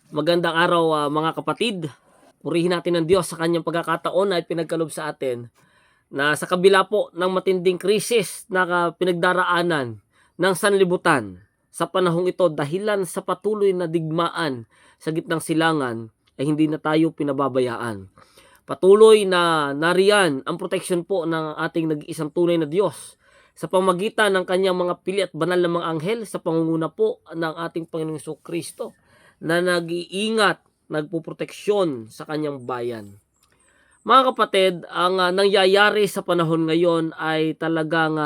Magandang araw, mga kapatid. Purihin natin ang Diyos sa kanyang pagkakataon na ipinagkaloob sa atin na sa kabila po ng matinding krisis na pinagdaraanan ng sanlibutan sa panahong ito dahilan sa patuloy na digmaan sa gitnang silangan ay hindi na tayo pinababayaan. Patuloy na nariyan ang proteksyon po ng ating nag-iisang tunay na Diyos sa pamagitan ng kanyang mga pili at banal na mga anghel sa pangunguna po ng ating Panginoong Kristo na nag-iingat, nagpuproteksyon sa kanyang bayan. Mga kapatid, ang nangyayari sa panahon ngayon ay talagang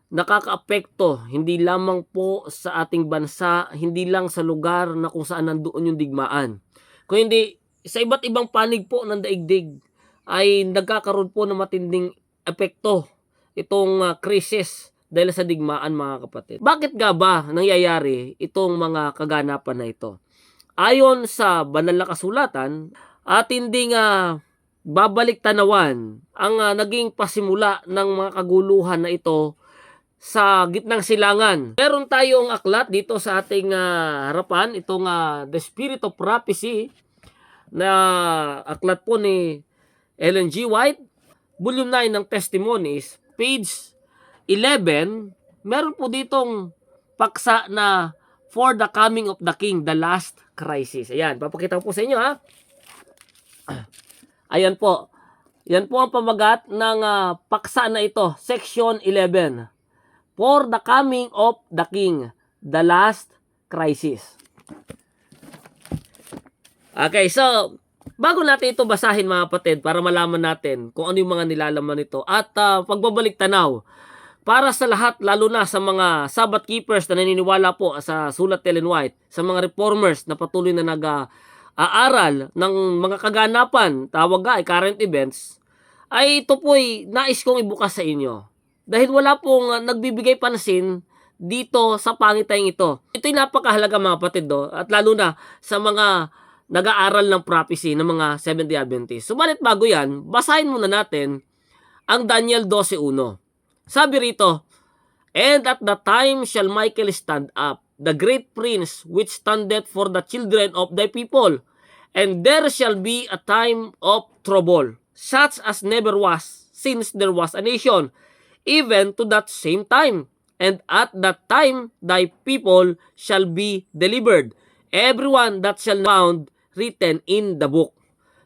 nakakaapekto hindi lamang po sa ating bansa, hindi lang sa lugar na kung saan nandoon yung digmaan, kundi sa iba't ibang panig po ng daigdig ay nagkakaroon po ng matinding epekto itong krisis dahil sa digmaan, mga kapatid. Bakit nga ba nangyayari itong mga kaganapan na ito? Ayon sa banal na kasulatan, atin ding babalik tanawan ang naging pasimula ng mga kaguluhan na ito sa gitnang silangan. Meron tayong aklat dito sa ating harapan, itong The Spirit of Prophecy na aklat po ni Ellen G. White, Volume 9 ng Testimonies, page 11. Meron po ditong paksa na For the Coming of the King, the Last Crisis. Ayan, papakita ko po sa inyo, ha. Ayan po. Yan po ang pamagat ng paksa na ito, Section 11. For the Coming of the King, the Last Crisis. Okay, so bago natin ito basahin, mga kapatid, para malaman natin kung ano yung mga nilalaman nito at pagbabalik tanaw para sa lahat, lalo na sa mga Sabbath keepers na naniniwala po sa sulat ni Ellen White, sa mga reformers na patuloy na nag-aaral ng mga kaganapan, tawag ay current events, ay ito po'y nais kong ibukas sa inyo. Dahil wala pong nagbibigay pansin dito sa pangitayang ito. Ito'y napakahalaga, mga kapatid, at lalo na sa mga nag-aaral ng prophecy ng mga Seventh-day Adventists. Subalit bago yan, basahin muna natin ang Daniel 12:1. Sabi rito, And at the time shall Michael stand up, the great prince which standeth for the children of thy people, and there shall be a time of trouble, such as never was, since there was a nation, even to that same time. And at that time thy people shall be delivered, everyone that shall found written in the book.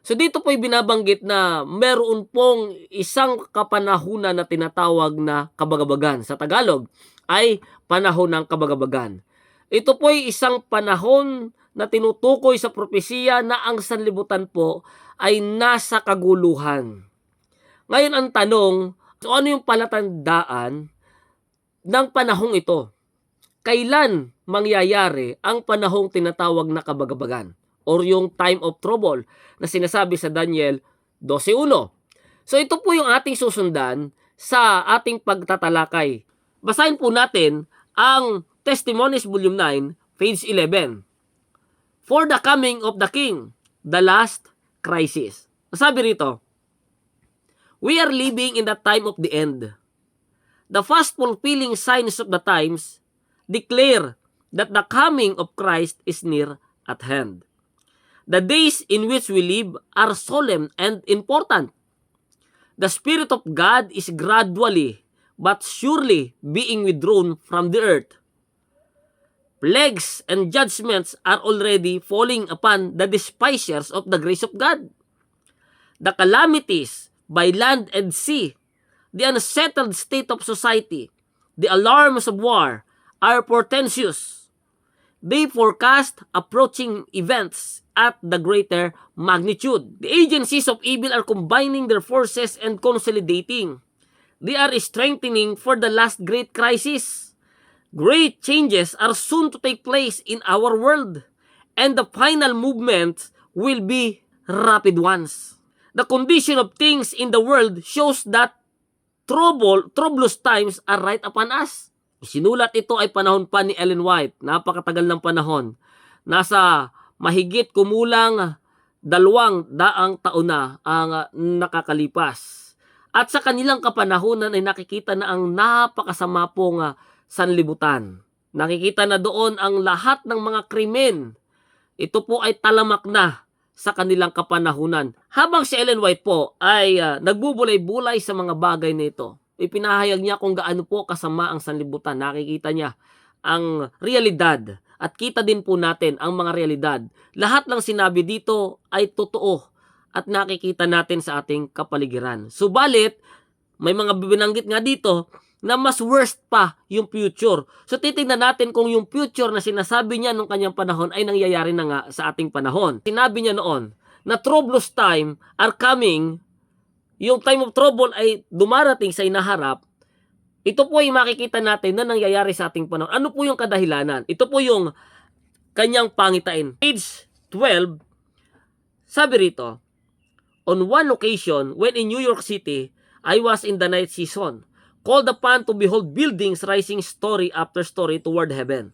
So dito po'y binabanggit na meron pong isang kapanahunan na tinatawag na kabagabagan. Sa Tagalog ay panahon ng kabagabagan. Ito po'y isang panahon na tinutukoy sa propesiya na ang sanlibutan po ay nasa kaguluhan. Ngayon ang tanong, so ano yung palatandaan ng panahong ito? Kailan mangyayari ang panahong tinatawag na kabagabagan? Or yung time of trouble na sinasabi sa Daniel 12:1. So ito po yung ating susundan sa ating pagtatalakay. Basahin po natin ang Testimonies Volume 9, page 11. For the Coming of the King, the Last Crisis. Sabi rito, We are living in the time of the end. The fast fulfilling signs of the times declare that the coming of Christ is near at hand. The days in which we live are solemn and important. The Spirit of God is gradually but surely being withdrawn from the earth. Plagues and judgments are already falling upon the despisers of the grace of God. The calamities by land and sea, the unsettled state of society, the alarms of war are portentous. They forecast approaching events at the greater magnitude. The agencies of evil are combining their forces and consolidating. They are strengthening for the last great crisis. Great changes are soon to take place in our world, and the final movement will be rapid ones. The condition of things in the world shows that troublous times are right upon us. Sinulat ito ay panahon pa ni Ellen White, napakatagal ng panahon. Nasa mahigit kumulang 200 taon na ang nakakalipas. At sa kanilang kapanahunan ay nakikita na ang napakasama pong sanlibutan. Nakikita na doon ang lahat ng mga krimen ito po ay talamak na sa kanilang kapanahunan. Habang si Ellen White po ay nagbubulay-bulay sa mga bagay nito, ipinahayag niya kung gaano po kasama ang sanlibutan. Nakikita niya ang realidad at kita din po natin ang mga realidad. Lahat ng sinabi dito ay totoo at nakikita natin sa ating kapaligiran. Subalit, may mga binanggit nga dito na mas worst pa yung future. So titingnan natin kung yung future na sinasabi niya nung kanyang panahon ay nangyayari na nga sa ating panahon. Sinabi niya noon na troublous time are coming, yung time of trouble ay dumarating sa inaharap. Ito po ay makikita natin na nangyayari sa ating panahon. Ano po yung kadahilanan? Ito po yung kanyang pangitain. Page 12, sabi rito, on one occasion, when in New York City, I was in the night season, called upon to behold buildings rising story after story toward heaven.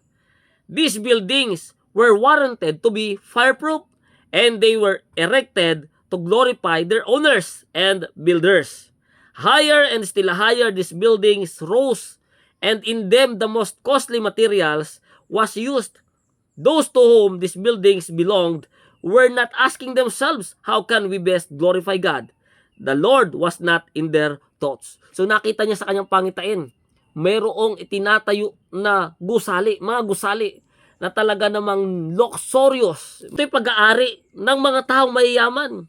These buildings were warranted to be fireproof, and they were erected to glorify their owners and builders. Higher and still higher these buildings rose, and in them the most costly materials was used. Those to whom these buildings belonged were not asking themselves, how can we best glorify God? The Lord was not in their thoughts. So nakita niya sa kanyang pangitain, mayroong itinatayo na gusali, mga gusali na talaga namang luxurious. Ito'y pag-aari ng mga taong mayayaman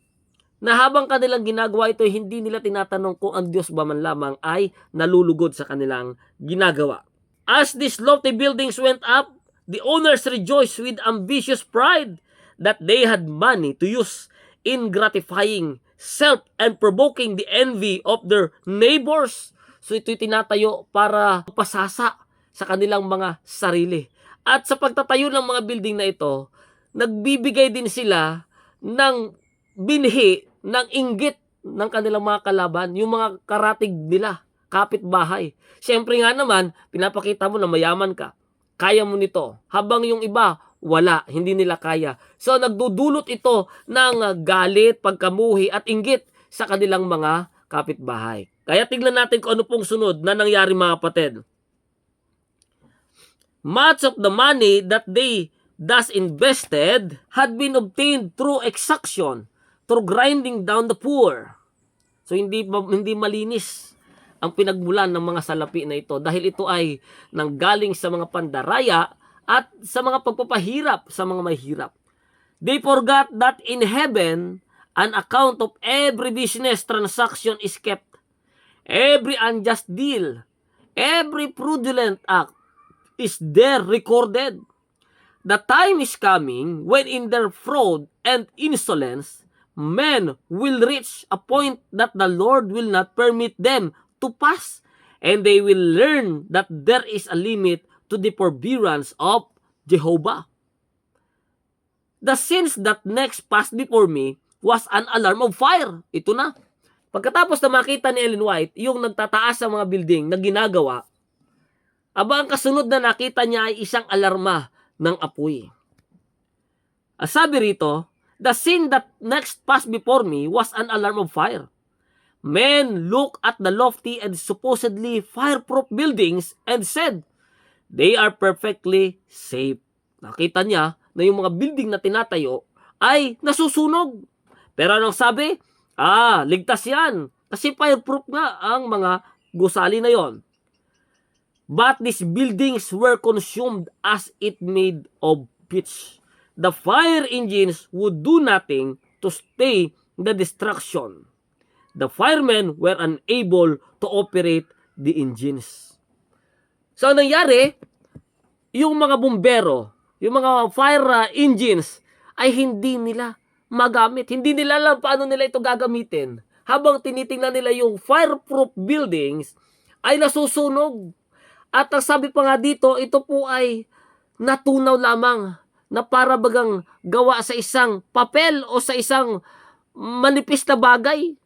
na habang kanilang ginagawa ito, hindi nila tinatanong kung ang Diyos ba man lamang ay nalulugod sa kanilang ginagawa. As these lofty buildings went up, the owners rejoiced with ambitious pride that they had money to use in gratifying self and provoking the envy of their neighbors. So ito'y tinatayo para pasasa sa kanilang mga sarili. At sa pagtatayo ng mga building na ito, nagbibigay din sila ng binhi, ng inggit ng kanilang mga kalaban, yung mga karatig nila, kapitbahay. Siyempre nga naman, pinapakita mo na mayaman ka, kaya mo nito. Habang yung iba, wala, hindi nila kaya. So nagdudulot ito ng galit, pagkamuhi at inggit sa kanilang mga kapitbahay. Kaya tignan natin kung ano pong sunod na nangyari mga kapatid. Much of the money that they thus invested had been obtained through exaction, through grinding down the poor. So hindi malinis ang pinagmulan ng mga salapi na ito dahil ito ay nanggaling sa mga pandaraya at sa mga pagpapahirap sa mga mahirap. They forgot that in heaven, an account of every business transaction is kept. Every unjust deal, every fraudulent act is there recorded. The time is coming when in their fraud and insolence, men will reach a point that the Lord will not permit them to pass, and they will learn that there is a limit to the forbearance of Jehovah. The sins that next passed before me was an alarm of fire. Ito na. Pagkatapos na makita ni Ellen White yung nagtataas sa mga building na ginagawa, ang kasunod na nakita niya ay isang alarma ng apoy. Sabi rito, the sin that next passed before me was an alarm of fire. Men looked at the lofty and supposedly fireproof buildings and said, they are perfectly safe. Nakita niya na yung mga building na tinatayo ay nasusunog. Pero anong sabi? Ligtas yan. Kasi fireproof nga ang mga gusali na yon. But these buildings were consumed as it made of pitch. The fire engines would do nothing to stay the destruction. The firemen were unable to operate the engines. So, nangyari, yung mga bumbero, yung mga fire engines, ay hindi nila magamit. Hindi nila alam paano nila ito gagamitin. Habang tinitingnan nila yung fireproof buildings, ay nasusunog. At ang sabi pa nga dito, ito po ay natunaw lamang na para bagang gawa sa isang papel o sa isang manipis na bagay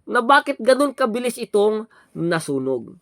na bakit ganun kabilis itong nasunog.